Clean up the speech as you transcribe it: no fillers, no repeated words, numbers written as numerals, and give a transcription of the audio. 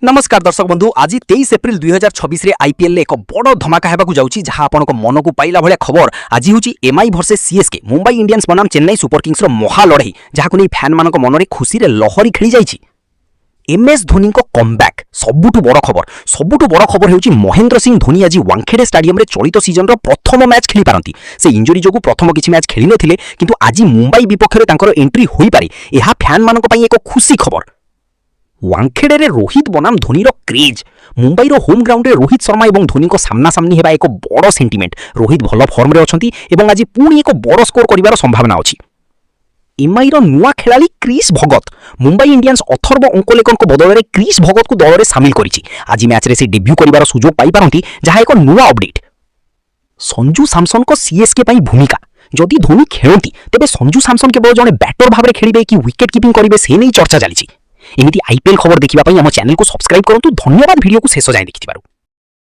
नमस्कार दर्शक बंधु आज 23 एप्रिल 2026 रे आईपीएल एक बड़ धमाका हेबाकु जाउची जहां आपनको मनकु पाइला भलिया खबर आज होची MI versus CSK Mumbai Indians बनाम चेन्नई सुपर किंग्स रो महा लड़ाई जहां नै फैन मानको मन रे खुशी रे लहरी खेली जाईची। एमएस धोनी को कमबैक सबुठु बड़ खबर हेउची महेंद्र सिंह धोनी आज वांखेड़े स्टेडियम रे चलित सीजन रो प्रथम मैच खेली पारंती। से इंजरी जोगु प्रथम किछि मैच खेली नथिले किंतु आज मुंबई विपक्ष रे तांकर एंट्री होई पारे एहा फैन मानको पई एक खुशी खबर। वांखेड़े रे रोहित बनाम धोनी रो क्रेज मुंबई रो होम ग्राउंड रे रोहित शर्मा एवं धोनी को सामना सामनी हेबा एक बड़ सेंटिमेंट। रोहित भल फॉर्म रे अछंती एवं आज पुणी एक बड़ स्कोर करिवार संभावना अछि। एमआई रो नुआ खेलाड़ी क्रिस भगत मुंबई इंडियंस अथर्व अंकोलेकन को बदल रे क्रिस भगत को दल रे शामिल करिछि। आज मैच रे से डेब्यू करिवार सुजोग पाई पारंती जहा एक नुआ अपडेट। संजू सैमसन को सीएसके पई भूमिका जदि धोनी खेलंती तेबे संजू सैमसन केवल जने बैटर भाव रे खेलिबे कि विकेट कीपिंग करिवे से नै चर्चा चलिछि। एमिति आईपीएल खबर देखिबा पई हम चैनल को सब्सक्राइब करंतु। धन्यवाद वीडियो को शेष जाय देखिथिबारु।